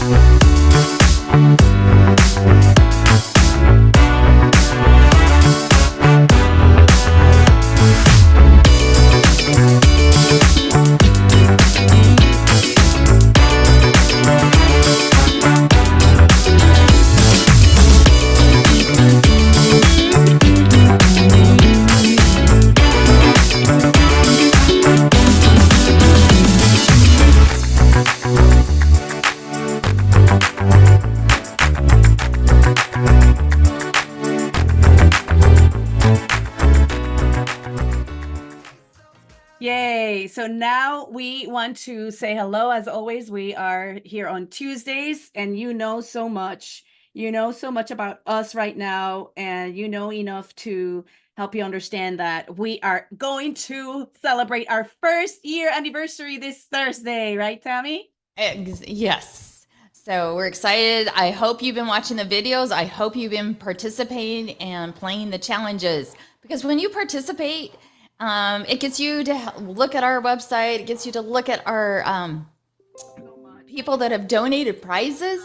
Yay. So now we want to say hello. As always, we are here on Tuesdays, and you know so much. You know so much about us right now, and you know enough to help you understand that we are going to celebrate our first year anniversary this Thursday, right, Tammy? Yes. So we're excited. I hope you've been watching the videos. I hope you've been participating and playing the challenges, because when you participate, it gets you to look at our website. It gets you to look at our people that have donated prizes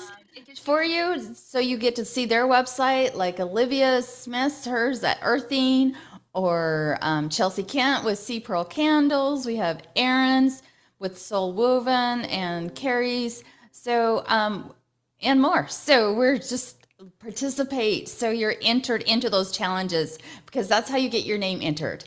for you. So you get to see their website, like Olivia Smith's, hers at Earthing, or Chelsea Kent with Sea Pearl Candles. We have Aaron's with Soul Woven and Carrie's. So, and more. So we're just participate. So you're entered into those challenges, because that's how you get your name entered.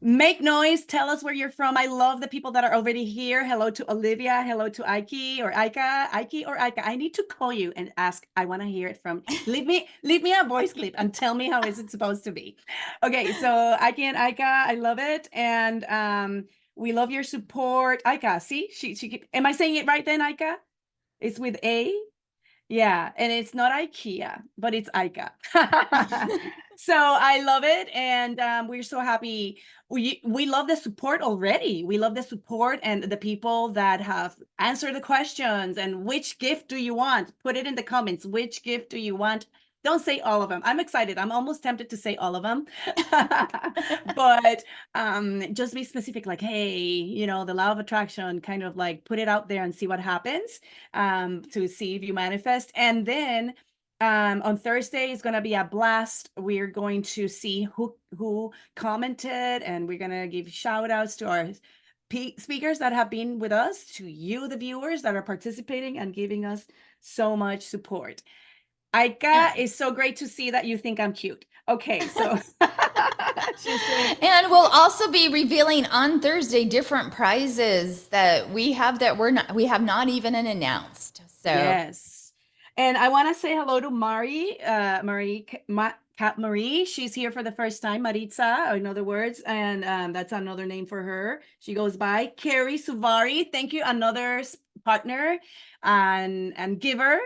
Make noise. Tell us where you're from. I love the people that are already here. Hello to Olivia. Hello to Ike or Ika. Ike or Ika. I need to call you and ask. I want to hear it from. Leave me a voice clip and tell me how is it supposed to be. Okay, so Ike and Ika, I love it, and we love your support. Ika, see, she. Am I saying it right then, Ika? It's with A. Yeah, and it's not IKEA, but it's IKA. So I love it, and we're so happy. We love the support already. We love the support and the people that have answered the questions. And which gift do you want? Put it in the comments. Which gift do you want? Don't say all of them. I'm excited. I'm almost tempted to say all of them. But just be specific, like, hey, the law of attraction, kind of like put it out there and see what happens, to see if you manifest. And then on Thursday is going to be a blast. We're going to see who commented, and we're going to give shout outs to our speakers that have been with us, to you, the viewers that are participating and giving us so much support. Aika, it's so great to see that you think I'm cute. Okay, so and we'll also be revealing on Thursday different prizes that we have that we have not even announced. So yes, and I want to say hello to Cat Marie. She's here for the first time. Maritza, in other words, and that's another name for her. She goes by Carrie Suvari. Thank you, another partner and giver.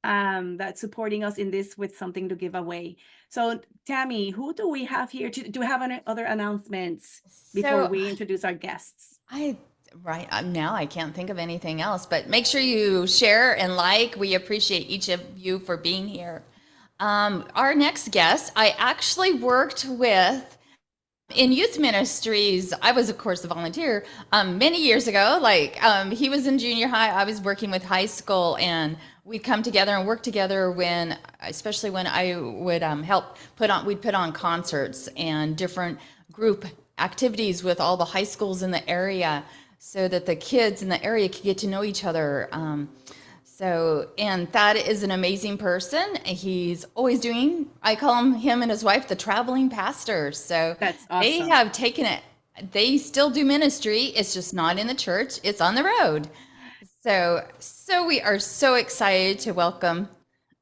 That's supporting us in this with something to give away. So Tammy, who do we have here? Do we have any other announcements before we introduce our guests? Now I can't think of anything else, but make sure you share and like. We appreciate each of you for being here. Our next guest, I actually worked with in youth ministries. I was, of course, a volunteer many years ago. He was in junior high, I was working with high school, and we'd come together and work together especially when I would we'd put on concerts and different group activities with all the high schools in the area, so that the kids in the area could get to know each other. And Thad is an amazing person. He's always doing, I call him and his wife, the traveling pastors. So that's awesome. They have taken it. They still do ministry. It's just not in the church. It's on the road. So we are so excited to welcome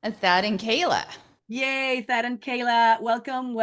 Thad and Kaila. Yay, Thad and Kaila. Welcome.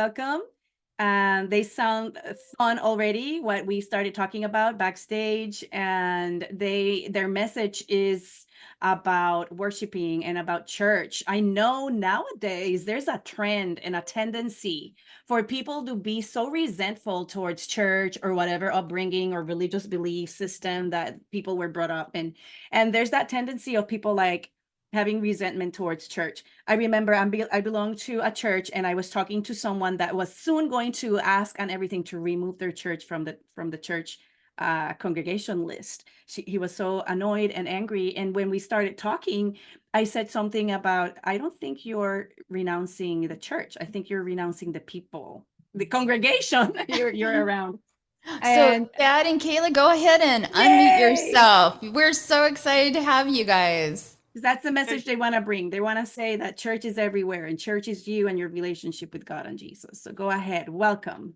They sound fun already, what we started talking about backstage, and their message is about worshiping and about church. I know nowadays there's a trend and a tendency for people to be so resentful towards church or whatever upbringing or religious belief system that people were brought up in. And there's that tendency of people like having resentment towards church. I remember I belong to a church, and I was talking to someone that was soon going to ask and everything to remove their church from the church congregation list. He was so annoyed and angry. And when we started talking, I said something about, I don't think you're renouncing the church. I think you're renouncing the people, the congregation you're around. So, And Thad and Kaila, go ahead and unmute yay! yourself. We're so excited to have you guys. 'Cause that's the Hey, message they want to bring. They want to say that church is everywhere and church is you and your relationship with God and Jesus. So go ahead. Welcome.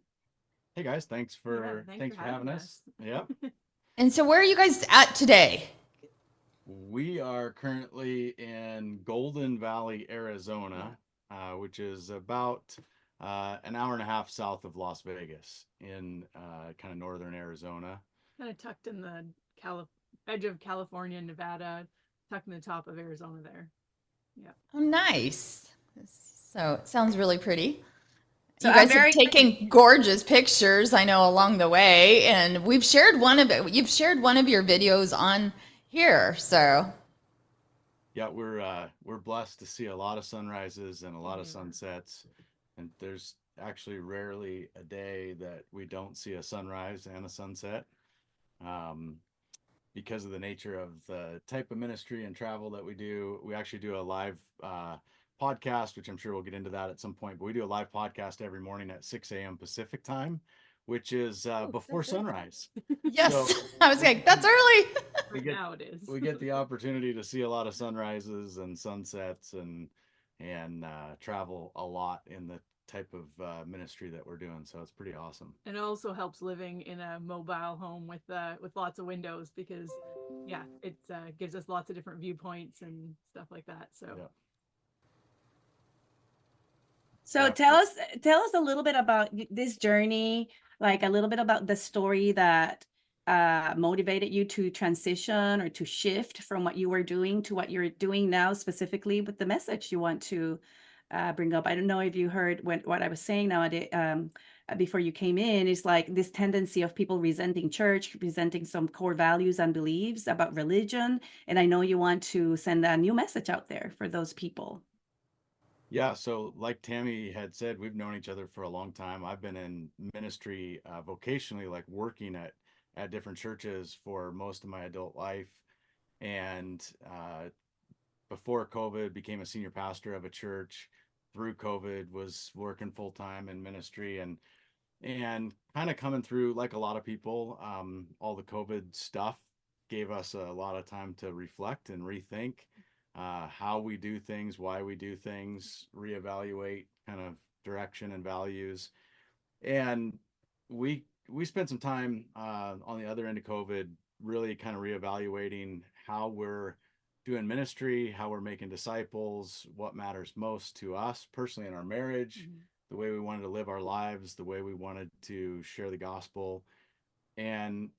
hey guys, thanks Yeah, for thanks for having having us. Yep. And so, where are you guys at today? We are currently in Golden Valley, Arizona, which is about an hour and a half south of Las Vegas in kind of northern Arizona. Kind of tucked in the edge of California, Nevada, tucked in the top of Arizona there. Yeah. Oh, nice. So, it sounds really pretty. So You I'm guys have very taken gorgeous pictures, I know, along the way, and we've shared one of it. You've shared one of your videos on here, so Yeah, we're blessed to see a lot of sunrises and a lot of Yeah. sunsets, and there's actually rarely a day that we don't see a sunrise and a sunset. Um, because of the nature of the type of ministry and travel that we do, we actually do a live podcast, which I'm sure we'll get into that at some point. But we do a live podcast every morning at 6 a.m. Pacific time, which is before sunrise. yes, So I was like, that's early. we Right get now it is. we get the opportunity to see a lot of sunrises and sunsets and travel a lot in the type of ministry that we're doing. So it's pretty awesome. And it also helps living in a mobile home with lots of windows because yeah, it gives us lots of different viewpoints and stuff like that. So Yeah. So Yeah. tell us a little bit about this journey, like a little bit about the story that motivated you to transition or to shift from what you were doing to what you're doing now, specifically with the message you want to bring up. I don't know if you heard what I was saying nowadays before you came in. Is like this tendency of people resenting church, resenting some core values and beliefs about religion. And I know you want to send a new message out there for those people. Yeah, so like Tammy had said, we've known each other for a long time. I've been in ministry vocationally, like working at different churches for most of my adult life. And before COVID, became a senior pastor of a church. Through COVID, was working full time in ministry and kind of coming through like a lot of people. All the COVID stuff gave us a lot of time to reflect and rethink how we do things, why we do things, reevaluate kind of direction and values. And we spent some time on the other end of COVID, really kind of reevaluating how we're doing ministry, how we're making disciples, what matters most to us personally in our marriage, the way we wanted to live our lives, the way we wanted to share the gospel. And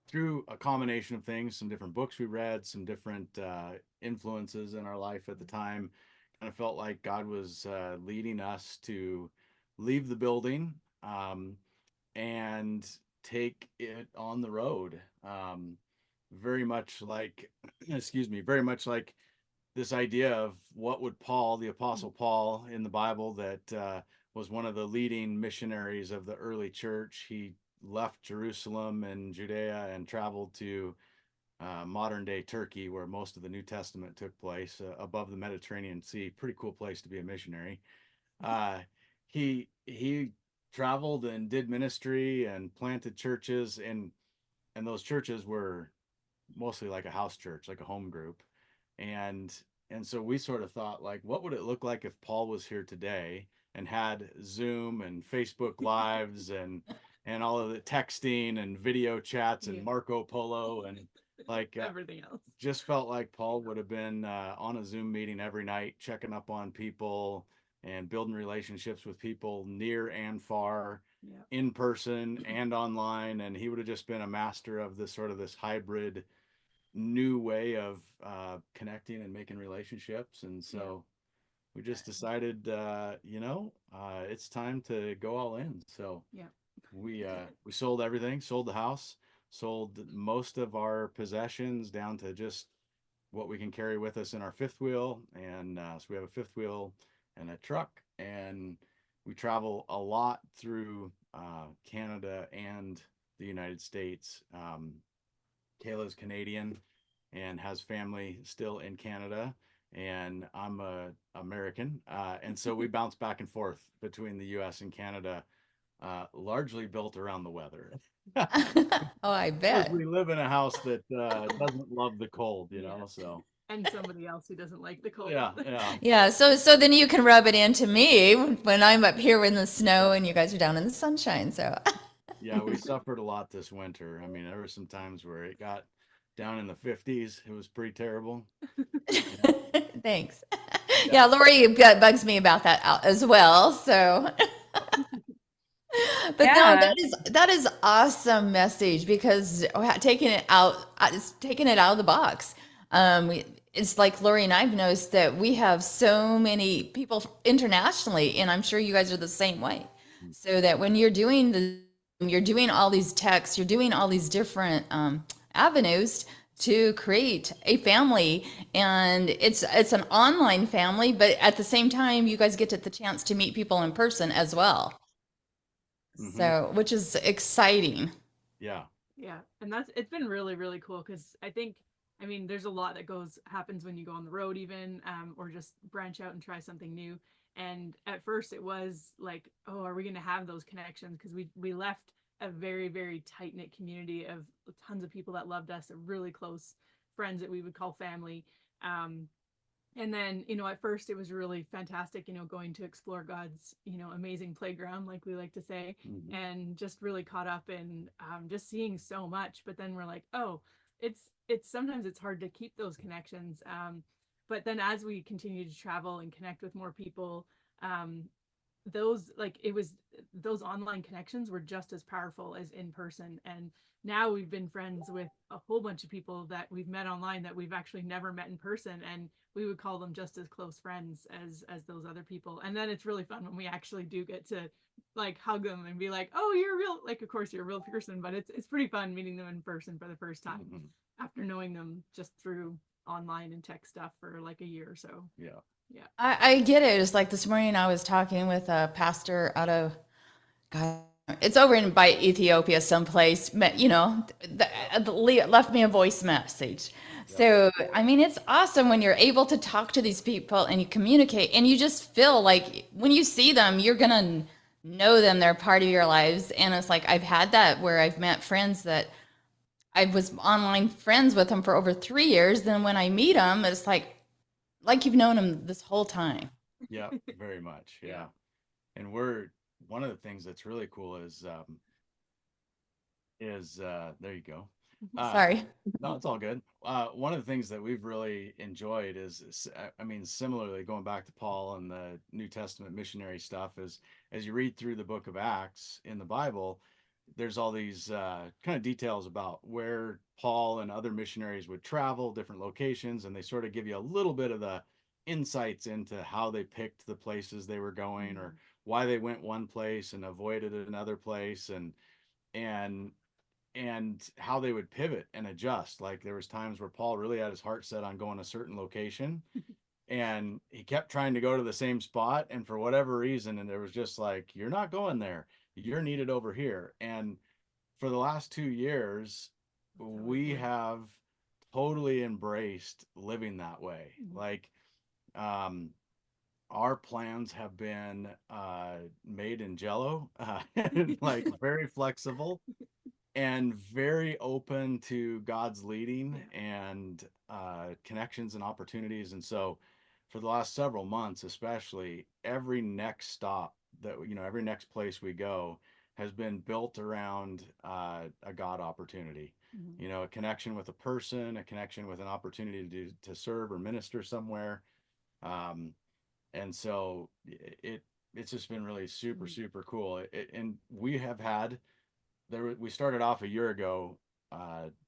through a combination of things, some different books we read, some different influences in our life at the time, kind of felt like God was leading us to leave the building and take it on the road. Very much like, excuse me, very much like this idea of what would Paul, the Apostle Paul in the Bible, that was one of the leading missionaries of the early church. He left Jerusalem and Judea and traveled to modern day Turkey, where most of the New Testament took place, above the Mediterranean Sea. Pretty cool place to be a missionary. Uh, he traveled and did ministry and planted churches, and those churches were mostly like a house church, like a home group. And and so we sort of thought, like, what would it look like if Paul was here today and had Zoom and Facebook lives and all of the texting and video chats and Yeah. Marco Polo and like everything else. just felt like Paul would have been on a Zoom meeting every night, checking up on people and building relationships with people near and far, Yeah. in person and online. And he would have just been a master of this sort of this hybrid new way of connecting and making relationships. And so we just decided, it's time to go all in. So Yeah. we sold everything, sold the house, sold most of our possessions down to just what we can carry with us in our fifth wheel. And so we have a fifth wheel and a truck, and we travel a lot through Canada and the United States. Kayla's Canadian and has family still in Canada, and I'm a American, and so we bounce back and forth between the U.S. and Canada, largely built around the weather. Oh, I Because bet. we live in a house that doesn't love the cold, you know. Yes. So And somebody else who doesn't like the cold. yeah. Yeah, so then you can rub it into me when I'm up here in the snow and you guys are down in the sunshine. So Yeah, we suffered a lot this winter. I mean, there were some times where it got down in the 50s. It was pretty terrible. Yeah. thanks. Yeah. Yeah, Lori bugs me about that as well. So, but no, Yeah. that is awesome message because taking it out, taking it out of the box. It's like Lori and I've noticed that we have so many people internationally, and I'm sure you guys are the same way. So that when you're doing all these texts, you're doing all these different avenues to create a family, and it's an online family, but at the same time, you guys get the chance to meet people in person as well. Hmm. So, which is exciting. Yeah. Yeah, and it's been really really cool because I mean there's a lot that happens when you go on the road even or just branch out and try something new. And at first it was like, oh, are we going to have those connections? Because we left a very very tight knit community of tons of people that loved us, really close friends that we would call family. Um, and then, at first it was really fantastic, going to explore God's, amazing playground, like we like to say, Hmm. and just really caught up in just seeing so much. But then we're like, oh, it's sometimes it's hard to keep those connections. But then as we continue to travel and connect with more people, um, those online connections were just as powerful as in person. And now we've been friends with a whole bunch of people that we've met online that we've actually never met in person, and we would call them just as close friends as those other people. And then it's really fun when we actually do get to like hug them and be like, oh, you're a real, like, of course you're a real person. But it's pretty fun meeting them in person for the first time Hmm. after knowing them just through online and tech stuff for like a year or so. Yeah. Yeah. I get it. It's like this morning I was talking with a pastor out of God, it's over in by Ethiopia someplace. Left me a voice message. Yep. So I mean, it's awesome when you're able to talk to these people and you communicate, and you just feel like when you see them, you're gonna know them. They're part of your lives, and it's like I've had that where I've met friends that I was online friends with them for over 3 years. Then when I meet them, it's like you've known them this whole time. Yeah. Very much. Yeah. Yeah. And one of the things that's really cool is there you go. Uh, Sorry. no, it's all good. One of the things that we've really enjoyed I mean, similarly going back to Paul and the New Testament missionary stuff, is as you read through the book of Acts in the Bible, there's all these kind of details about where Paul and other missionaries would travel, different locations, and they sort of give you a little bit of the insights into how they picked the places they were going, or why they went one place and avoided another place, and and how they would pivot and adjust. Like there was times where Paul really had his heart set on going a certain location, and he kept trying to go to the same spot, and for whatever reason, and there was just like, you're not going there, you're needed over here. And for the last 2 years, we have totally embraced living that way. Like, um our plans have been made in jello, like very flexible and very open to God's leading and connections and opportunities. And so, for the last several months, especially, every next stop every next place we go has been built around a God opportunity. A connection with a person, a connection with an opportunity to serve or minister somewhere. Um, and so it's just been really super cool. And we have had we started off a year ago,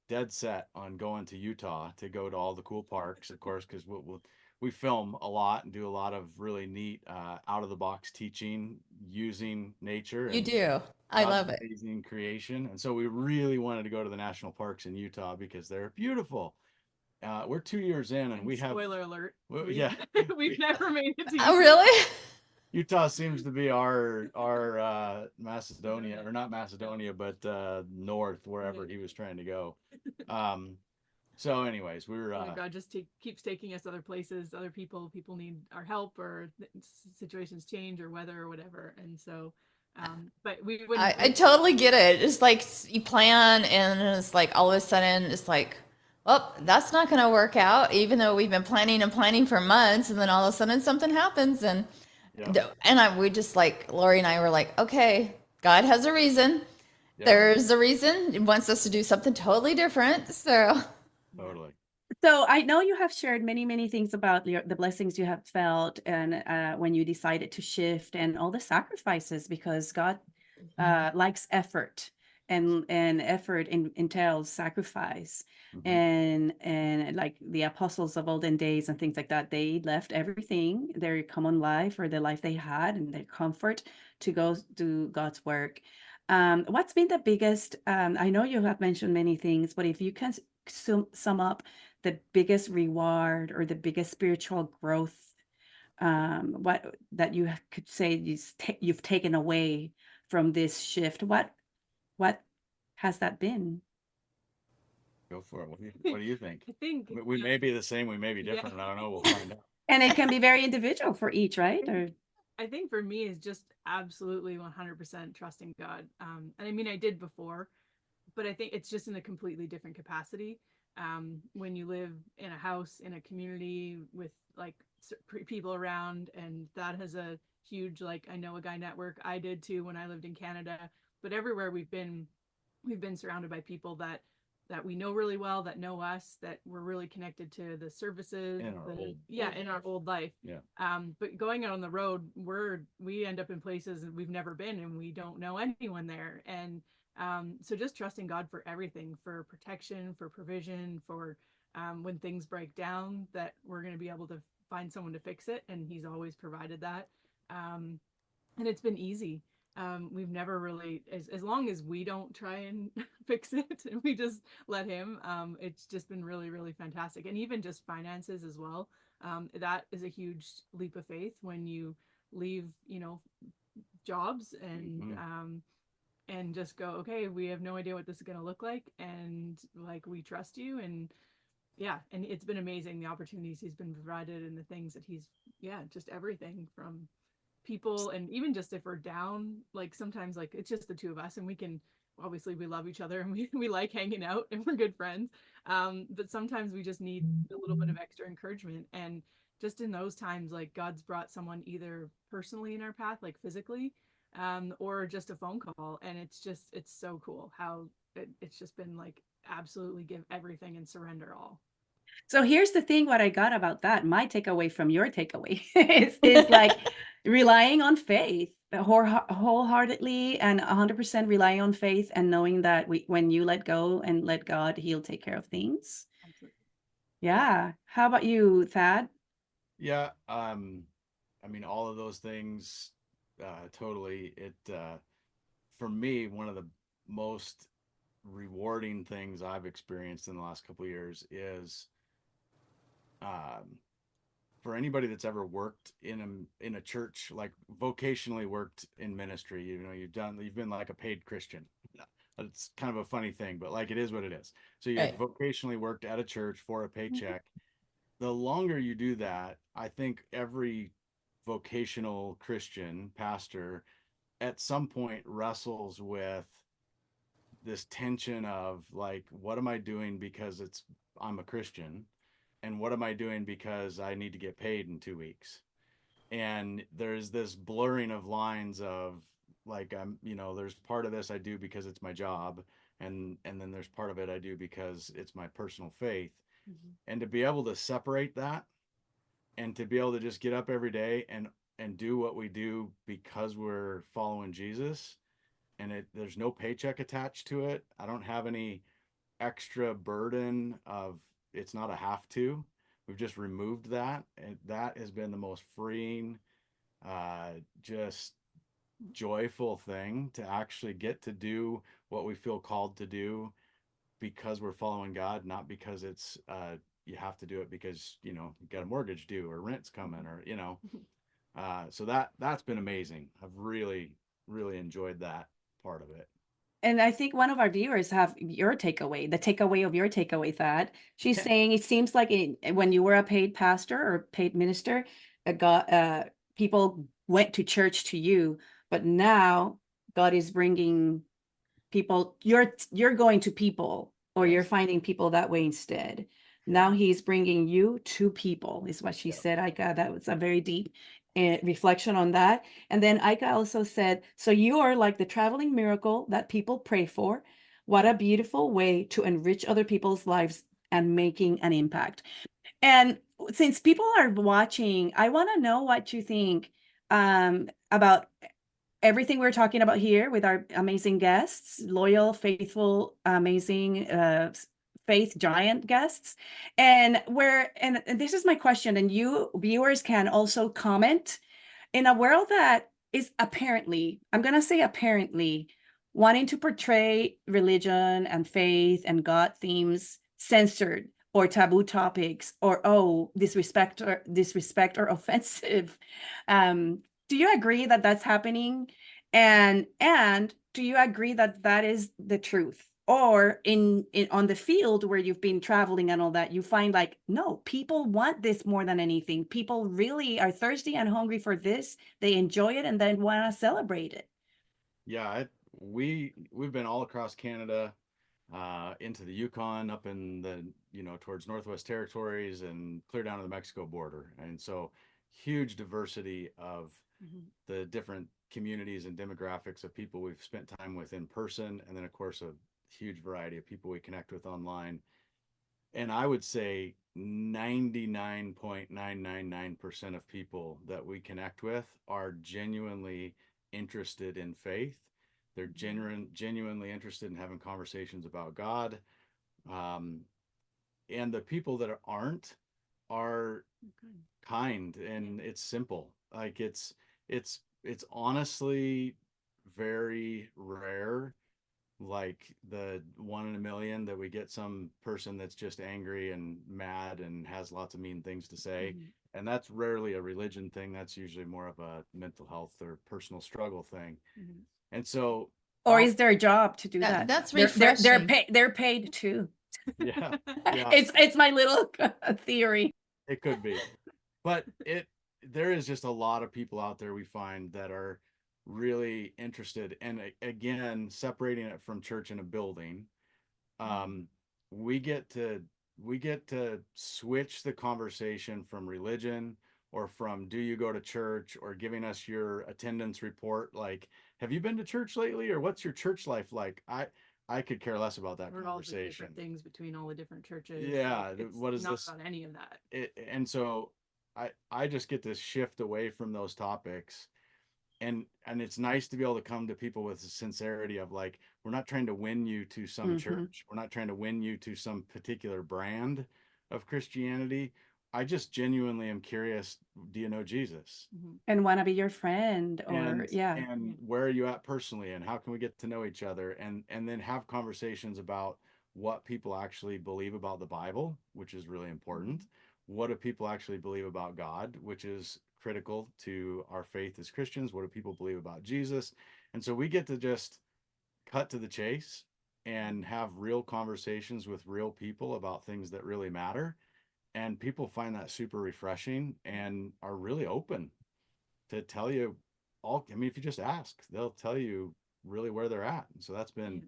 dead set on going to Utah to go to all the cool parks, of course, because we film a lot and do a lot of really neat out of the box teaching using nature You and do. I God's love it. amazing creation. And so we really wanted to go to the national parks in Utah because they're beautiful. We're 2 years in, and And we have spoiler alert, yeah we've never made it to Oh, Utah. really? Utah seems to be our Macedonia, or not Macedonia, but north, wherever Right. he was trying to go. Um, so anyways, we were Yeah, God just keeps taking us other places, other people. People need our help, or situations change, or weather, or whatever. And so, but we wouldn't. I totally get it. It's like you plan, and it's like all of a sudden, it's like, well, that's not going to work out, even though we've been planning and planning for months, and then all of a sudden something happens, yeah, we just like Lori and I were like, okay, God has a reason. yeah, There's a reason. He wants us to do something totally different. So Yeah. totally. So I know you have shared many, many things about the blessings you have felt, and when you decided to shift, and all the sacrifices, because God likes effort, and effort entails sacrifice. Hmm. And like the apostles of olden days and things like that, they left everything, their common life or the life they had and their comfort, to go do God's work. What's been the biggest, I know you have mentioned many things, but if you can sum up the biggest reward or the biggest spiritual growth, what that you could say you've taken away from this shift, what has that been? Go for it. What do you think? I think, We may be the same, we may be yeah. different. I don't know. We'll find out. And it can be very individual for each, right? Or I think for me is just absolutely 100% trusting God. And I mean, I did before, but I think it's just in a completely different capacity. When you live in a house in a community with like people around, and that has a huge, like, I know a guy network. I did too when I lived in Canada, but everywhere we've been surrounded by people that we know really well, that know us, that we're really connected to the services, In our old, in our old life. yeah, But going out on the road, we end up in places that we've never been, and we don't know anyone there. And so just trusting God for everything, for protection, for provision, for when things break down, that we're going to be able to find someone to fix it, and He's always provided that. Um, and it's been easy. We've never really, as long as we don't try and fix it, and we just let Him. It's just been really, really fantastic. And even just finances as well. That is a huge leap of faith when you leave, jobs, hmm, and just go, okay, we have no idea what this is going to look like, and like we trust you. And yeah, and it's been amazing, the opportunities He's been provided, and the things that He's, yeah, just everything from people. And even just if we're down, like sometimes, like it's just the two of us, and we can, obviously we love each other, and we like hanging out, and we're good friends. But sometimes we just need a little bit of extra encouragement. And just in those times, like God's brought someone either personally in our path, like physically, or just a phone call. And it's so cool how it's just been like absolutely give everything and surrender all. so here's the thing, what I got about that, my takeaway from your takeaway is like relying on faith wholeheartedly, and 100% relying on faith, and knowing that when you let go and let God, He'll take care of things. Absolutely. Yeah. Yeah. How about you, Thad? yeah. I mean, all of those things, totally. For me, one of the most rewarding things I've experienced in the last couple of years is, um, for anybody that's ever worked in a church, like vocationally worked in ministry. You've been like a paid Christian. It's kind of a funny thing, but like it is what it is. So you right. vocationally worked at a church for a paycheck. The longer you do that, I think every vocational Christian pastor at some point wrestles with this tension of like, what am I doing because I'm a Christian, and what am I doing because I need to get paid in 2 weeks? And there's this blurring of lines of like, there's part of this I do because it's my job, and then there's part of it I do because it's my personal faith. Mm-hmm. And to be able to separate that, and to be able to just get up every day and do what we do because we're following Jesus, and there's no paycheck attached to it. I don't have any extra burden of, it's not a have to. We've just removed that, and that has been the most freeing, just joyful thing, to actually get to do what we feel called to do because we're following God, not because you have to do it because you got a mortgage due or rent's coming, or So that's been amazing. I've really enjoyed that part of it. And I think one of our viewers have your takeaway, the takeaway of your takeaway, Thad. She's saying it seems like when you were a paid pastor or paid minister, people went to church to you, but now God is bringing people, you're going to people, or you're Yes. finding people that way instead. Now he's bringing you to people, is what she Yep. said. That was a very deep reflection on that. And then Aika also said, so you are like the traveling miracle that people pray for. What a beautiful way to enrich other people's lives and making an impact. And since people are watching, I want to know what you think about everything we're talking about here with our amazing guests, loyal, faithful, amazing, faith giant guests. And and this is my question, and you viewers can also comment. In a world that is apparently, I'm going to say apparently, wanting to portray religion and faith and God themes censored or taboo topics, or disrespect or offensive, do you agree that that's happening? And do you agree that that is the truth? Or in on the field where you've been traveling and all that, you find like, no, people want this more than anything. People really are thirsty and hungry for this. They enjoy it and then want to celebrate it. Yeah, we've been all across Canada, into the Yukon, up in the, towards Northwest Territories and clear down to the Mexico border. And so huge diversity of the different communities and demographics of people we've spent time with in person. And then of course, a huge variety of people we connect with online. And I would say 99.999% of people that we connect with are genuinely interested in faith. They're genuinely interested in having conversations about God. Um, and the people that aren't are kind, and it's simple. Like it's honestly very rare, like the 1 in a million, that we get some person that's just angry and mad and has lots of mean things to say. And that's rarely a religion thing. That's usually more of a mental health or personal struggle thing. And so Or is their job to do that? That's They're refreshing. paid. They're paid too. yeah, yeah, It's my little theory. it could be. But there is just a lot of people out there we find that are really interested. And again, separating it from church in a building, um, we get to switch the conversation from religion, or from do you go to church, or giving us your attendance report, like have you been to church lately, or what's your church life like. I could care less about that Or all the conversation. different things between all the different churches. Yeah, Like, it's what is not this? about any of that. And so I just get this shift away from those topics. And it's nice to be able to come to people with the sincerity of, like, we're not trying to win you to some church, we're not trying to win you to some particular brand of Christianity. I just genuinely am curious, do you know Jesus? And want to be your friend, or and yeah. and where are you at personally, and how can we get to know each other, and then have conversations about what people actually believe about the Bible, which is really important. What do people actually believe about God, which is critical to our faith as Christians? What do people believe about Jesus? And so we get to just cut to the chase and have real conversations with real people about things that really matter. And people find that super refreshing and are really open to tell you all. I mean, if you just ask, they'll tell you really where they're at. And so it's been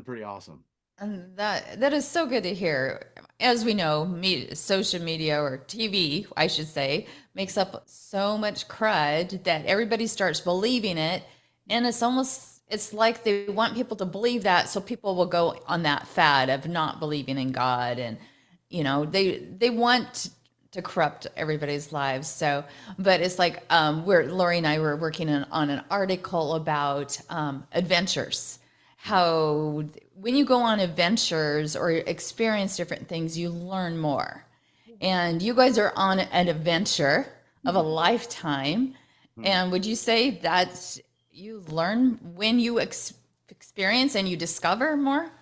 pretty awesome. And that is so good to hear. As we know, social media, or TV, I should say, makes up so much crud that everybody starts believing it, and it's like they want people to believe that, so people will go on that fad of not believing in God, and they want to corrupt everybody's lives. So, but it's like Lori and I were working on an article about adventures. How when you go on adventures or experience different things, you learn more. And you guys are on an adventure of a lifetime. And would you say that you learn when you experience and you discover more?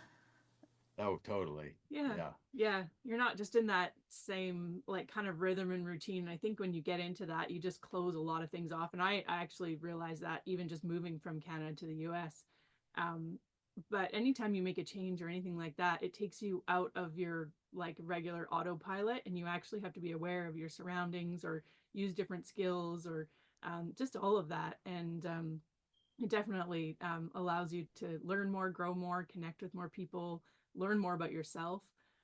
Oh, totally. Yeah. Yeah. Yeah. You're not just in that same like kind of rhythm and routine. I think when you get into that, you just close a lot of things off. And I actually realized that even just moving from Canada to the US. Um, but anytime you make a change or anything like that, it takes you out of your like regular autopilot and you actually have to be aware of your surroundings or use different skills or just all of that. And it definitely allows you to learn more, grow more, connect with more people, learn more about yourself.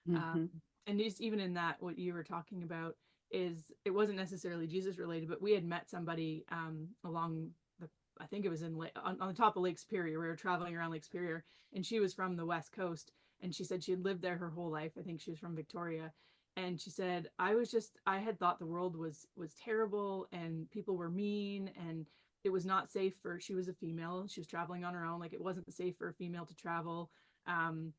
Um, Mhm. and just even in that, what you were talking about is it wasn't necessarily Jesus related, but we had met somebody along the, I think it was on the top of Lake Superior. We were traveling around Lake Superior, and she was from the West Coast, and she said she had lived there her whole life. I think she was from Victoria, and she said I had thought the world was terrible and people were mean and it was not safe for she was a female, she was traveling on her own, like it wasn't safe for a female to travel, um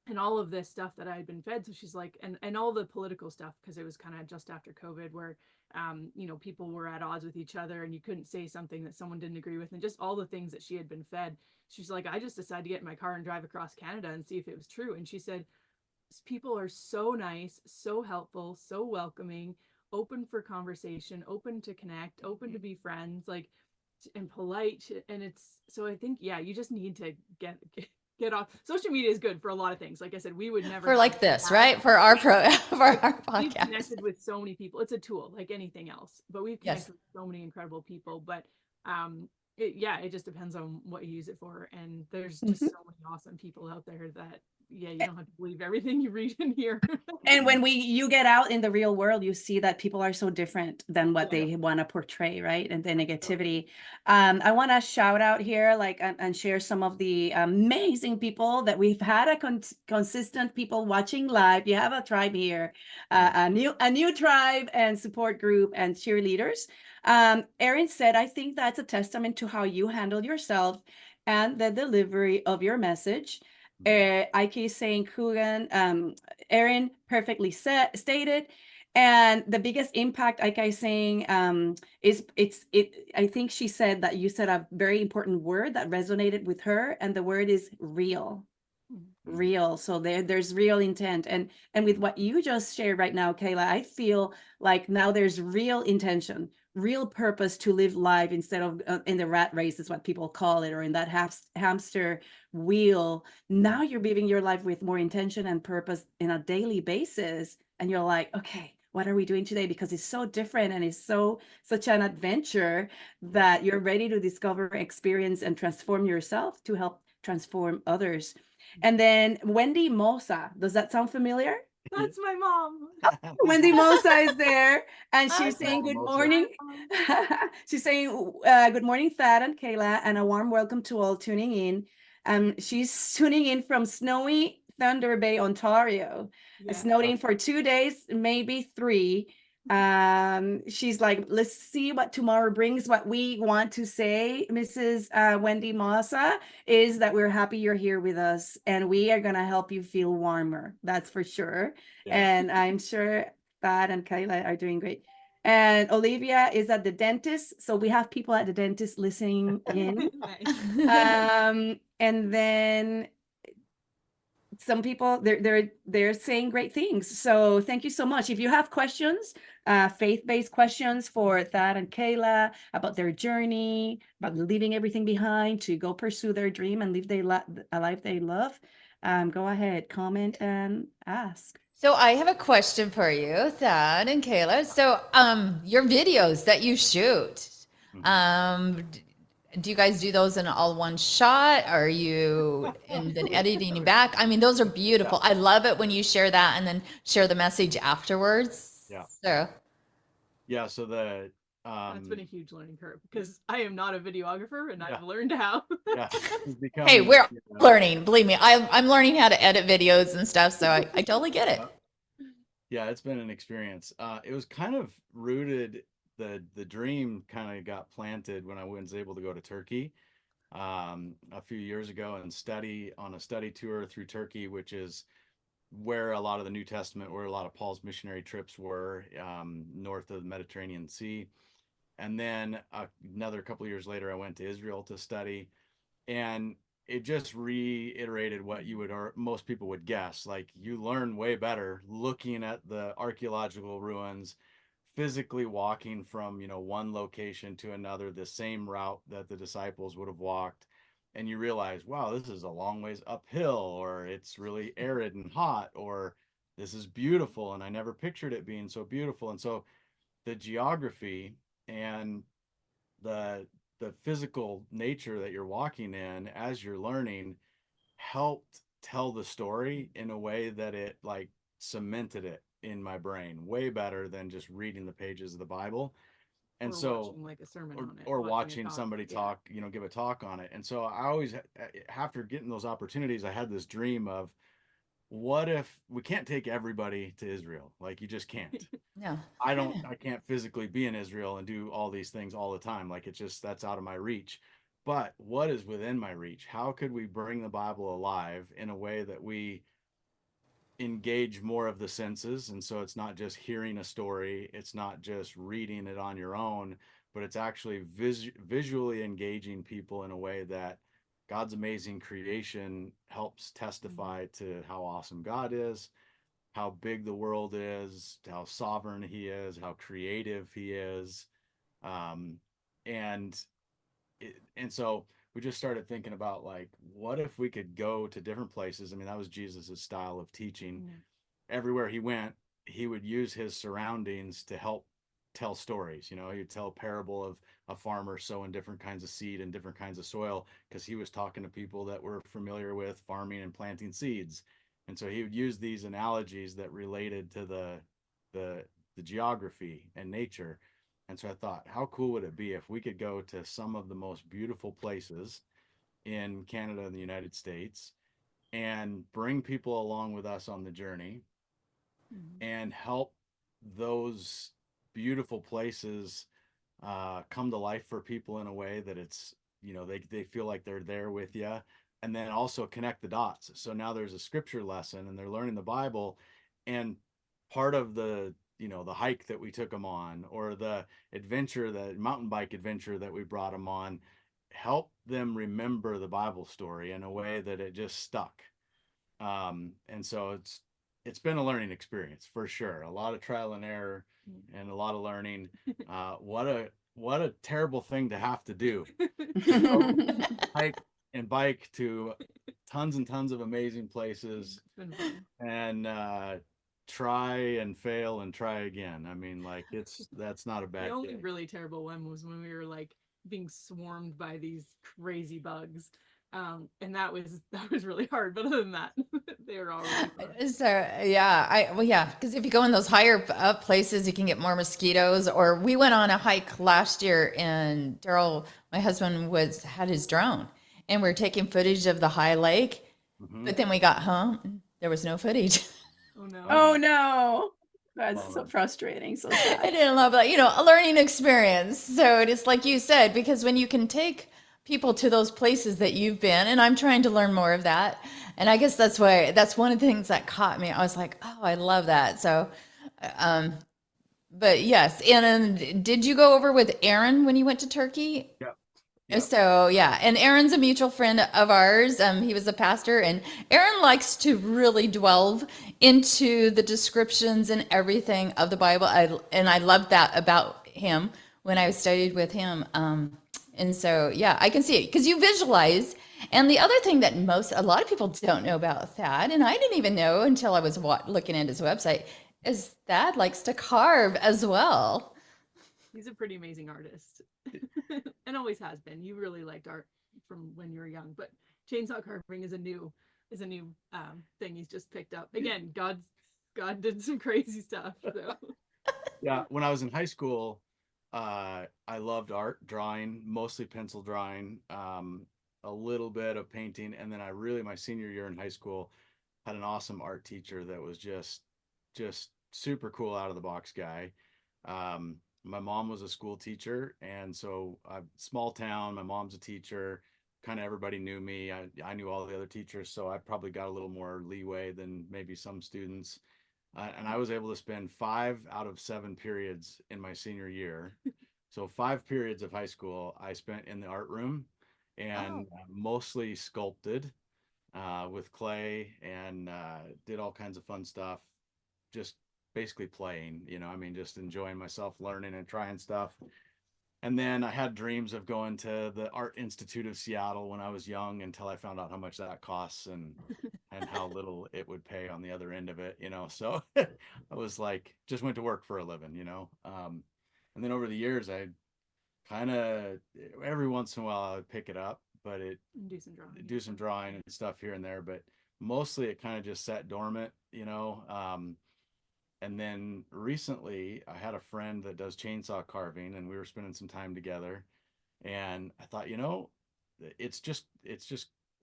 and all of this stuff that I had been fed. So she's like, and all the political stuff, because it was kind of just after COVID where people were at odds with each other and you couldn't say something that someone didn't agree with, and just all the things that she had been fed. She's like, I just decided to get in my car and drive across Canada and see if it was true. And she said people are so nice, so helpful, so welcoming, open for conversation, open to connect, open to be friends, like, and polite. And it's so I think, yeah, you just need to get off. Social media is good for a lot of things. Like I said, we would never For have like this, that. right? For our for Like, our we've podcast. connected with so many people. It's a tool like anything else, but we've Yes. connected with so many incredible people. But it just depends on what you use it for. And there's just Mhm. so many awesome people out there that, yeah, you don't have to believe everything you read in here. And when you get out in the real world, you see that people are so different than what Yeah. they want to portray, right? And the So, negativity. I want to shout out here, like, and share some of the amazing people that we've had consistent people watching live. You have a tribe here, a new tribe and support group and cheerleaders. Erin said, I think that's a testament to how you handle yourself and the delivery of your message. Mhm. Ike is saying, Kugan, Erin perfectly stated. And the biggest impact, like I saying, is it. I think she said that you said a very important word that resonated with her, and the word is real. Mhm. Real. So there's real intent, and with what you just shared right now, Kaila, I feel like now there's real intention, real purpose to live life instead of in the rat race is what people call it, or in that hamster wheel. Yeah. Now you're living your life with more intention and purpose in a daily basis, and you're like, okay, what are we doing today? Because it's so different and it's such an adventure Yeah. that you're ready to discover, experience, and transform yourself to help transform others. And then Wendy Mosa, does that sound familiar? Yeah. that's my mom. Wendy Mosa is there, and Hi, she's Hi, saying Mama good Mosa. morning. Hi, Mom. She's saying good morning, Thad and Kaila, and a warm welcome to all tuning in. She's tuning in from snowy Thunder Bay, Ontario. It's Yeah. snowing for 2 days, maybe three. She's like, let's see what tomorrow brings. What we want to say, Mrs. Wendy Mosa, is that we're happy you're here with us, and we are gonna help you feel warmer. That's for sure. Yeah. And I'm sure Thad and Kaila are doing great. And Olivia is at the dentist. So we have people at the dentist listening in. Nice. And then some people they're saying great things. So thank you so much. If you have questions, faith-based questions for Thad and Kaila about their journey, about leaving everything behind to go pursue their dream and live a life they love, go ahead, comment and ask. So I have a question for you, Thad and Kayla. So, your videos that you shoot, Mhm. do you guys do those in all one shot? Are you and then editing back? I mean, those are Yeah. beautiful. I love it when you share that and then share the message afterwards. Yeah. So, Yeah. So That's been um, a huge learning curve because I am not a videographer and yeah, I've learned how. yeah, it's hey, become, we're learning. Believe me, I'm learning how to edit videos and stuff. So I totally get it. yeah, yeah, it's been an experience. It was kind of rooted, the dream kind of got planted when I was able to go to Turkey a few years ago and study on a study tour through Turkey, which is where a lot of the New Testament, where a lot of Paul's missionary trips were, north of the Mediterranean Sea. And then another couple of years later, I went to Israel to study. And it just reiterated what you would, or most people would guess. Like, you learn way better looking at the archaeological ruins, physically walking from, one location to another, the same route that the disciples would have walked. And you realize, wow, this is a long ways uphill, or it's really arid and hot, or this is beautiful. And I never pictured it being so beautiful. And so the geography and the physical nature that you're walking in as you're learning helped tell the story in a way that it like cemented it in my brain way better than just reading the pages of the Bible. And Or so, watching like a sermon or, on it, or watching a watching talk. somebody Yeah. talk, give a talk on it. And so I always, after getting those opportunities, I had this dream of, what if we can't take everybody to Israel? Like, you just can't. No. I can't physically be in Israel and do all these things all the time. Like, it's just, that's out of my reach. But what is within my reach? How could we bring the Bible alive in a way that we engage more of the senses? And so it's not just hearing a story, it's not just reading it on your own, but it's actually visually engaging people in a way that God's amazing creation helps testify to how awesome God is, how big the world is, how sovereign he is, how creative he is. Um, and and so we just started thinking about, like, what if we could go to different places? I mean, that was Jesus's style of teaching. Yeah. Everywhere he went, he would use his surroundings to help tell stories. He'd tell a parable of a farmer sowing different kinds of seed and different kinds of soil, because he was talking to people that were familiar with farming and planting seeds. And so he would use these analogies that related to the geography and nature. And so I thought, how cool would it be if we could go to some of the most beautiful places in Canada and the United States and bring people along with us on the journey Mhm. and help those beautiful places come to life for people in a way that it's, they feel like they're there with you. And then also connect the dots. So now there's a scripture lesson and they're learning the Bible. And part of the hike that we took them on, or the adventure, the mountain bike adventure that we brought them on, help them remember the Bible story in a way that it just stuck. And so it's been a learning experience for sure. A lot of trial and error and a lot of learning. What a terrible thing to have to do, to go hike and bike to tons and tons of amazing places, It's been fun. and try and fail and try again. I mean, like, that's not a The bad only gig. really terrible one was when we were like being swarmed by these crazy bugs. And that was really hard. But other than that, they were all really fun. So yeah, because if you go in those higher up places, you can get more mosquitoes. Or we went on a hike last year, and Daryl, my husband, had his drone, and we are taking footage of the high lake. Hmm. But then we got home, and there was no footage. Oh no. Oh no. That's so Bummer. frustrating. So I sad. didn't love that, a learning experience. So it is like you said, because when you can take people to those places that you've been, and I'm trying to learn more of that. And I guess that's one of the things that caught me. I was like, oh, I love that. So, um, but yes. And did you go over with Aaron when you went to Turkey? Yep. Yep. So yeah, and Aaron's a mutual friend of ours. He was a pastor, and Aaron likes to really delve into the descriptions and everything of the Bible. I loved that about him when I studied with him. And so yeah, I can see it because you visualize. And the other thing that a lot of people don't know about Thad, and I didn't even know until I was looking at his website, is Thad likes to carve as well. He's a pretty amazing artist. And always has been. You really liked art from when you were young, but chainsaw carving is a new thing he's just picked up. Again, God did some crazy stuff. So Yeah, when I was in high school, I loved art, drawing, mostly pencil drawing, a little bit of painting, and then my senior year in high school, had an awesome art teacher that was just super cool, out of the box guy. My mom was a school teacher, and so small town. My mom's a teacher. Kind of everybody knew me. I knew all the other teachers, so I probably got a little more leeway than maybe some students. And I was able to spend 5 out of 7 periods in my senior year. So 5 periods of high school I spent in the art room, and Oh, mostly sculpted with clay, and did all kinds of fun stuff. Just basically playing, I mean, just enjoying myself, learning and trying stuff. And then I had dreams of going to the Art Institute of Seattle when I was young, until I found out how much that costs, and how little it would pay on the other end of it, So I was like, just went to work for a living, and then over the years, I kind of, every once in a while I would pick it up, but it And do some drawing do and some stuff. drawing and stuff here and there, but mostly it kind of just sat dormant, and then recently I had a friend that does chainsaw carving, and we were spending some time together, and I thought,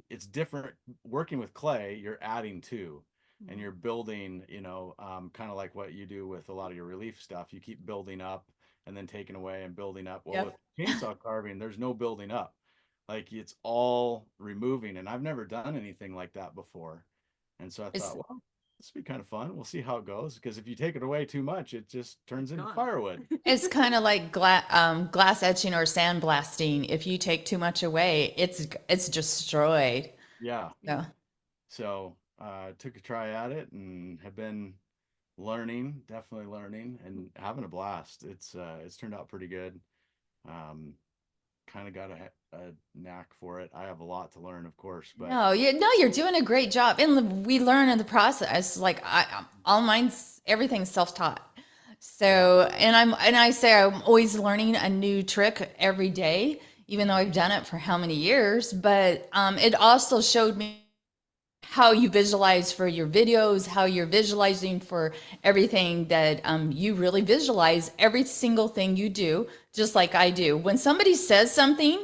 it's different working with clay. You're adding to, and Mm. you're building, kind of like what you do with a lot of your relief stuff. You keep building up and then taking away and building up. Well, with yep. chainsaw carving, there's no building up. Like, it's all removing, and I've never done anything like that before. And so I It's thought, well, this would be kind of fun. We'll see how it goes, because if you take it away too much, it just turns It's into gone. firewood. it's kind of like glass etching or sandblasting. If you take too much away, it's destroyed. Yeah. So Yeah. So took a try at it, and have been learning, definitely learning, and having a blast. It's turned out pretty good. Um, Kind of got a knack for it. I have a lot to learn, of course, but no, you're doing a great job, and we learn in the process. Like all mine's everything's self-taught. yeah. So, and I say I'm always learning a new trick every day, even though Mhm. I've done it for how many years. But it also showed me how you visualize for your videos, how you're visualizing for everything that you really visualize every single thing you do, just like I do. When somebody says something,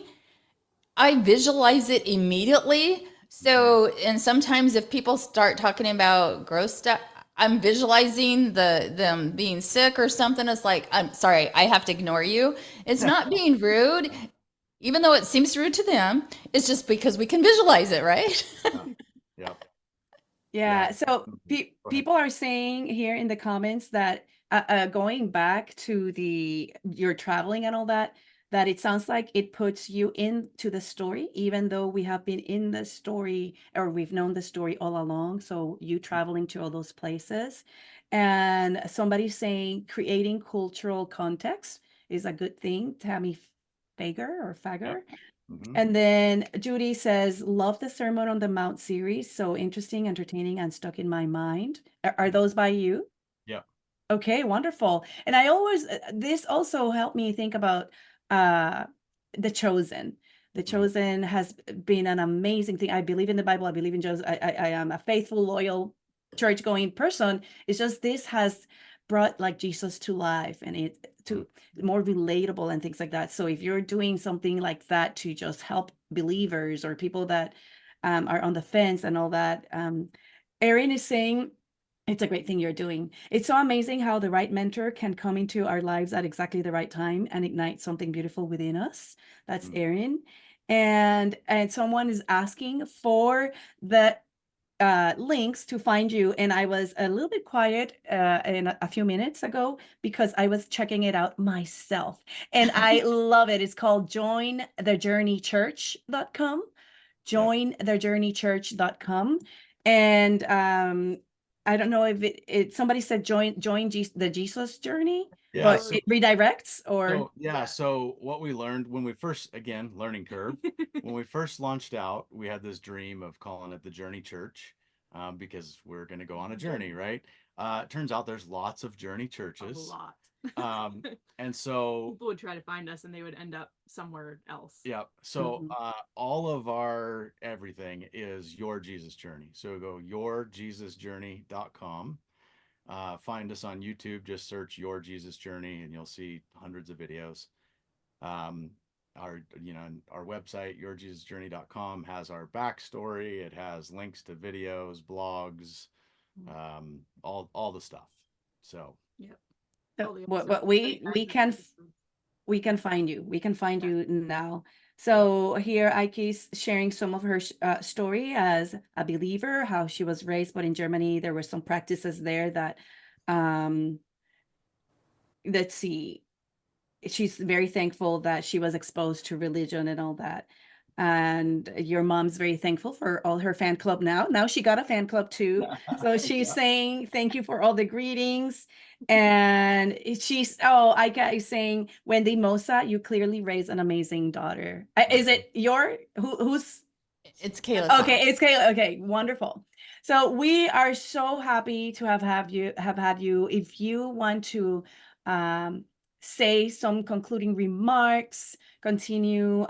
I visualize it immediately. Mhm. So, and sometimes if people start talking about gross stuff, I'm visualizing them being sick or something. It's like, I'm sorry, I have to ignore you. It's not being rude, even though it seems rude to them. It's just because we can visualize it, right? Yeah. Yep. Yeah. Yeah, so Go ahead. people are saying here in the comments that going back to the your traveling and all that, that it sounds like it puts you into the story, even though we have been in the story or we've known the story all along. So you traveling to all those places, and somebody's saying creating cultural context is a good thing. Tammy Fager or Yep. Fager. Hmm. And then Judy says, love the Sermon on the Mount series. So interesting, entertaining, and stuck in my mind. Are those by you? Yep. Okay, wonderful. And I always, this also helped me think about uh, The Chosen. The Hmm. Chosen has been an amazing thing. I believe in the Bible. I believe in Joseph. I am a faithful, loyal, church-going person. It's just this has brought like Jesus to life, and it to more relatable and things like that. So if you're doing something like that to just help believers or people that are on the fence and all that, Erin is saying it's a great thing you're doing. It's so amazing how the right mentor can come into our lives at exactly the right time and ignite something beautiful within us. That's Hmm. Erin. And someone is asking for the links to find you. And I was a little bit quiet in a few minutes ago because I was checking it out myself. And I love it. It's called jointhejourneychurch.com. Yep. Jointhejourneychurch.com. And I don't know if somebody said join the Jesus journey, Yeah. but So it redirects or so what we learned when we first, again, learning curve, when we first launched out, we had this dream of calling it the Journey Church, because we're going to go on a journey, right? It turns out there's lots of Journey A churches. lot. Um, and so, People would try to find us and they would end up somewhere else. yeah, so Mhm. all of our everything is Your Jesus Journey. So go yourjesusjourney.com. Find us on YouTube, just search Your Jesus Journey, and you'll see hundreds of videos. Um, our website, yourjesusjourney.com, has our backstory. It has links to videos, blogs, all the stuff. So Yep. So All the what episodes, study guides and episodes. we can find you. We can find Yeah. you now. yeah. So here Ike's sharing some of her story as a believer, how she was raised, but in Germany there were some practices there that, um, let's see, she's very thankful that she was exposed to religion and all that. And your mom's very thankful for all her fan club now. Now she got a fan club too. So she's Yeah. saying thank you for all the greetings. And oh, Ika is saying, Wendy Mosa, you clearly raised an amazing daughter. Is it who's It's Kayla's son. okay, it's Kayla. Okay, wonderful. So we are so happy to have had you. If you want to um, say some concluding remarks, continue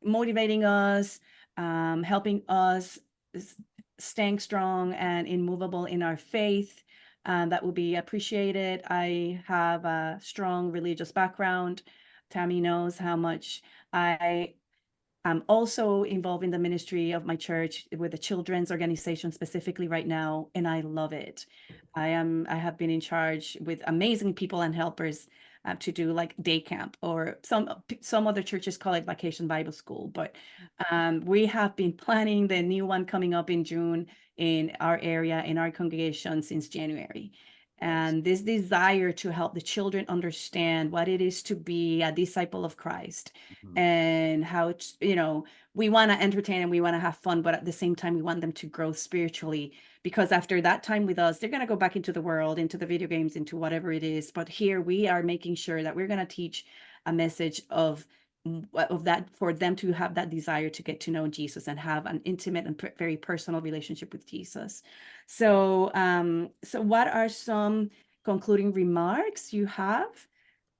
motivating us, helping us staying strong and immovable in our faith, that will be appreciated. I have a strong religious background. Tammy knows how much I'm also involved in the ministry of my church with the children's organization specifically right now, and I love it. I have been in charge with amazing people and helpers to do like day camp, or some other churches call it vacation Bible school, but we have been planning the new one coming up in June in our area, in our congregation since January. Nice. And this desire to help the children understand what it is to be a disciple of Christ, Mhm. and how it's, we want to entertain and we want to have fun, but at the same time we want them to grow spiritually, because after that time with us they're going to go back into the world, into the video games, into whatever it is. But here we are making sure that we're going to teach a message of that, for them to have that desire to get to know Jesus and have an intimate and very personal relationship with Jesus. So so what are some concluding remarks you have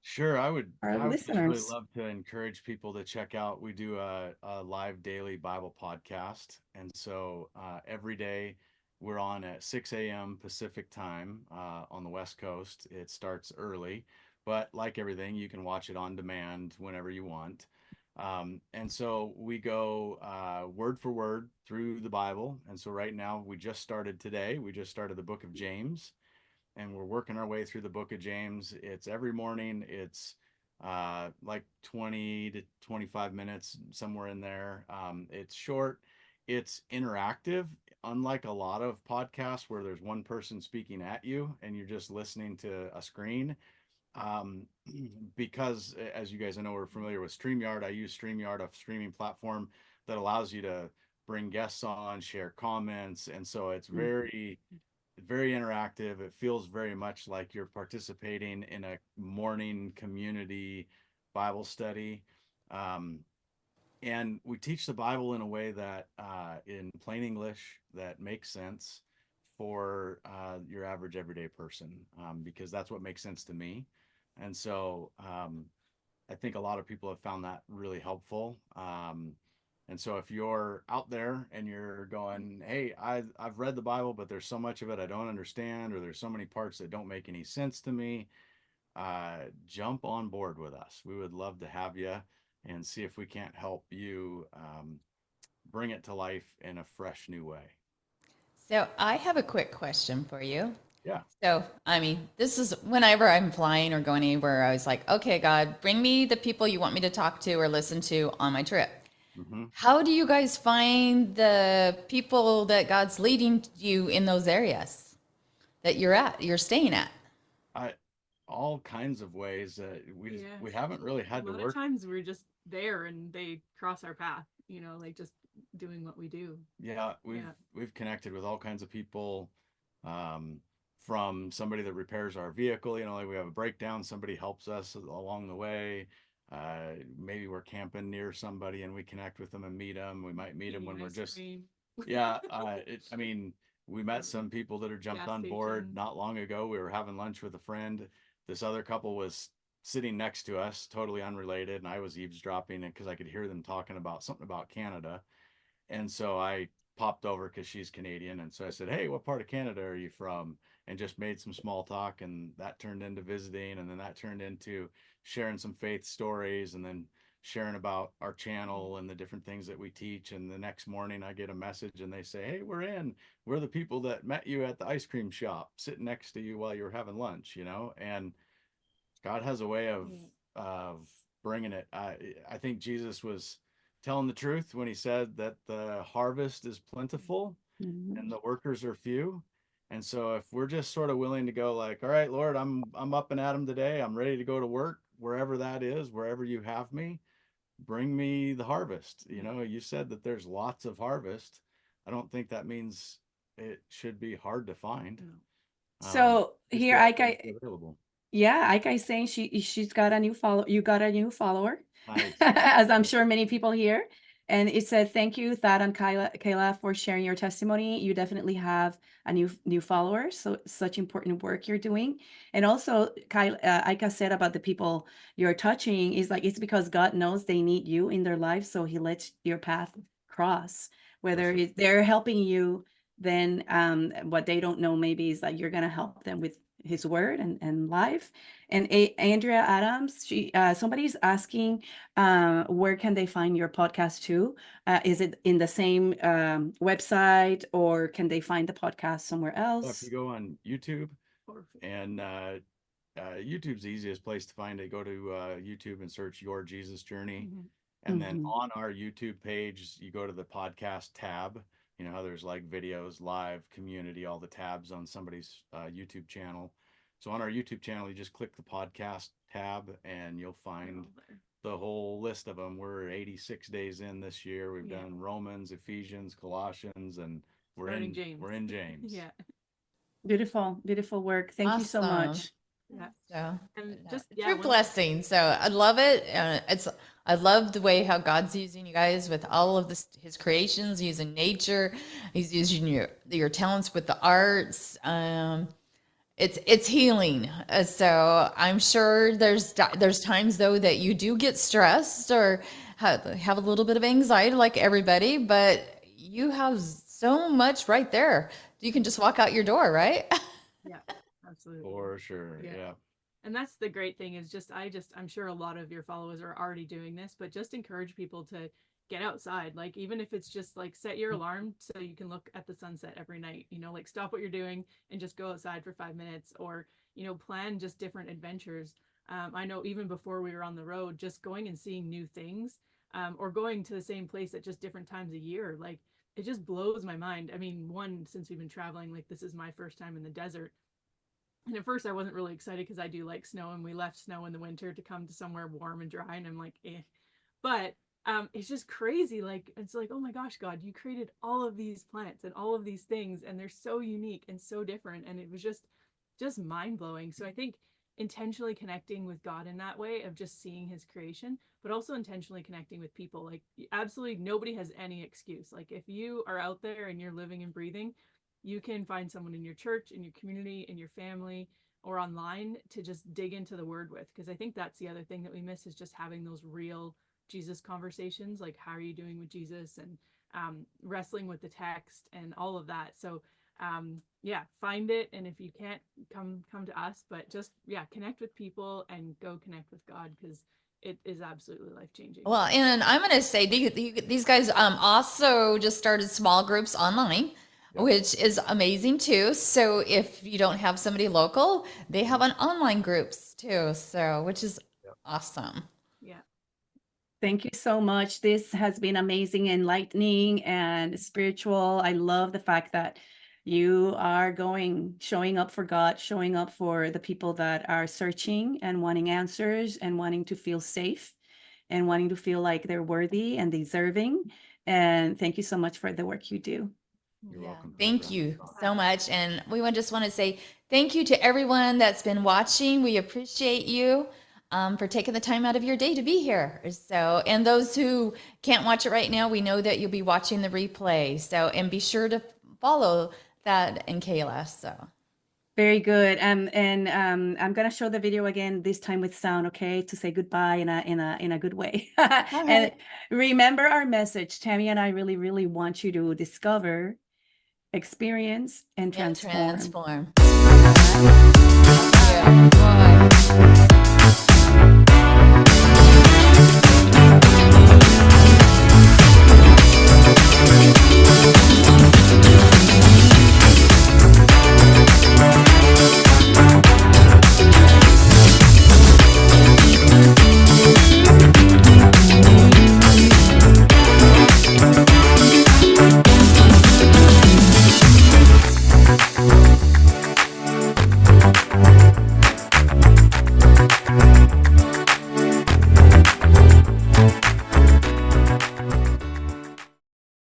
Sure, for our I would just really listeners? love to encourage people to check out. We do a live daily Bible podcast, and so every day we're on at 6 a.m. Pacific time on the West Coast. It starts early, but like everything, you can watch it on demand whenever you want. And so we go word for word through the Bible. And so right now we just started today. We just started the book of James, and we're working our way through the book of James. It's every morning. It's like 20 to 25 minutes, somewhere in there. It's short, it's interactive, unlike a lot of podcasts where there's one person speaking at you and you're just listening to a screen. Um, because as you guys know, we're familiar with StreamYard. I use StreamYard, a streaming platform that allows you to bring guests on, share comments. And so it's very interactive. It feels very much like you're participating in a morning community Bible study. Um, and we teach the Bible in a way that, in plain English, that makes sense for your average everyday person, because that's what makes sense to me. And so I think a lot of people have found that really helpful. And so if you're out there and you're going, hey, I've read the Bible, but there's so much of it I don't understand, or there's so many parts that don't make any sense to me, jump on board with us. We would love to have you and see if we can't help you bring it to life in a fresh new way. So I have a quick question for you. Yeah. So, I mean, this is whenever I'm flying or going anywhere, I was like, okay, God, bring me the people you want me to talk to or listen to on my trip. Mm-hmm. How do you guys find the people that God's leading you in those areas that you're staying at? I all kinds of ways. Yeah. We haven't really A had to lot of work. times we're just there and they cross our path, like just doing what we do. Yeah, Yeah. we've connected with all kinds of people, um, from somebody that repairs our vehicle. Like we have a breakdown, somebody helps us along the way. Maybe we're camping near somebody and we connect with them and meet them. We might meet them Eating when we're ice just, cream, yeah. I mean, we met some people that are jumped gas on board station. not long ago. We were having lunch with a friend. This other couple was sitting next to us, totally unrelated, and I was eavesdropping because I could hear them talking about something about Canada. And so I popped over because she's Canadian. And so I said, hey, what part of Canada are you from? And just made some small talk. And that turned into visiting. And then that turned into sharing some faith stories, and then sharing about our channel and the different things that we teach. And the next morning I get a message and they say, hey, we're the people that met you at the ice cream shop sitting next to you while you were having lunch. And God has a way of bringing it. I think Jesus was telling the truth when he said that the harvest is plentiful Mhm. and the workers are few. And so if we're just sort of willing to go like, all right, Lord, I'm up and at 'em today. I'm ready to go to work wherever that is, wherever you have me. bring me the harvest. You know, you said that there's lots of harvest. I don't think that means it should be hard to find. No. So Just here, go out there and Ika, be available. yeah, Ika is saying she's got a new follow. You got a new follower, Nice. as I'm Good. sure many people here. And it said, "Thank you, Thad and Kaila, for sharing your testimony. You definitely have a new follower. So such important work you're doing." And also, Ika said about the people you're touching is like it's because God knows they need you in their life, so He lets your path cross. Whether sure. they're helping you, then what they don't know maybe is that you're gonna help them with His word and life. And Andrea Adams, somebody's asking, where can they find your podcast too? Is it in the same website, or can they find the podcast somewhere If else? you go on YouTube, Perfect. and YouTube's the easiest place to find it. Go to YouTube and search Your Jesus Journey. Mhm. And then Mhm. on our YouTube page, you go to the podcast tab. You know how there's like videos, live, community, all the tabs on somebody's YouTube channel. So on our YouTube channel, you just click the podcast tab and you'll They're find all there. the whole list of them. We're 86 days in this year. We've Yeah. done Romans, Ephesians, Colossians, and Starting James. we're in James. Yeah. Beautiful, beautiful work. Thank you so Awesome. much. Yeah. So And no, just, it's yeah, your one- blessing. So I love it. I love the way how God's using you guys with all of this, His creations, using nature. He's using your talents with the arts. It's healing. So I'm sure there's times though that you do get stressed or have a little bit of anxiety like everybody, but you have so much right there. You can just walk out your door, right? yeah, absolutely. For sure. Yeah. Yeah. And that's the great thing is I'm sure a lot of your followers are already doing this, but just encourage people to get outside. Like, even if it's just like set your alarm so you can look at the sunset every night, like stop what you're doing and just go outside for 5 minutes, or, plan just different adventures. I know even before we were on the road, just going and seeing new things, or going to the same place at just different times a year, like it just blows my mind. I mean, since we've been traveling, like this is my first time in the desert. And at first I wasn't really excited because I do like snow, and we left snow in the winter to come to somewhere warm and dry, and I'm like, eh. But it's just crazy. Like, it's like, oh my gosh, God, you created all of these plants and all of these things, and they're so unique and so different. And it was just mind blowing. So I think intentionally connecting with God in that way of just seeing His creation, but also intentionally connecting with people. Like, absolutely nobody has any excuse. Like, if you are out there and you're living and breathing, you can find someone in your church, in your community, in your family, or online to just dig into the word with. Because I think that's the other thing that we miss, is just having those real Jesus conversations. Like, how are you doing with Jesus, and wrestling with the text and all of that. So yeah, find it. And if you can't come to us, but just, yeah, connect with people and go connect with God, because it is absolutely life-changing. Well, and I'm going to say these guys also just started small groups online, which is amazing too. So if you don't have somebody local, they have an online groups too. So, which is awesome. Yeah. Thank you so much. This has been amazing, enlightening, and spiritual. I love the fact that you are showing up for God, showing up for the people that are searching and wanting answers and wanting to feel safe and wanting to feel like they're worthy and deserving. And thank you so much for the work you do. You're welcome. Thank you so much. And we just want to say thank you to everyone that's been watching. We appreciate you for taking the time out of your day to be here. So, and those who can't watch it right now, we know that you'll be watching the replay. So, and be sure to follow Thad and Kaila. So. Very good. And I'm gonna show the video again, this time with sound, okay, to say goodbye in a good way. And remember our message. Tammy and I really, really want you to discover, experience, and transform. Yeah. Bye.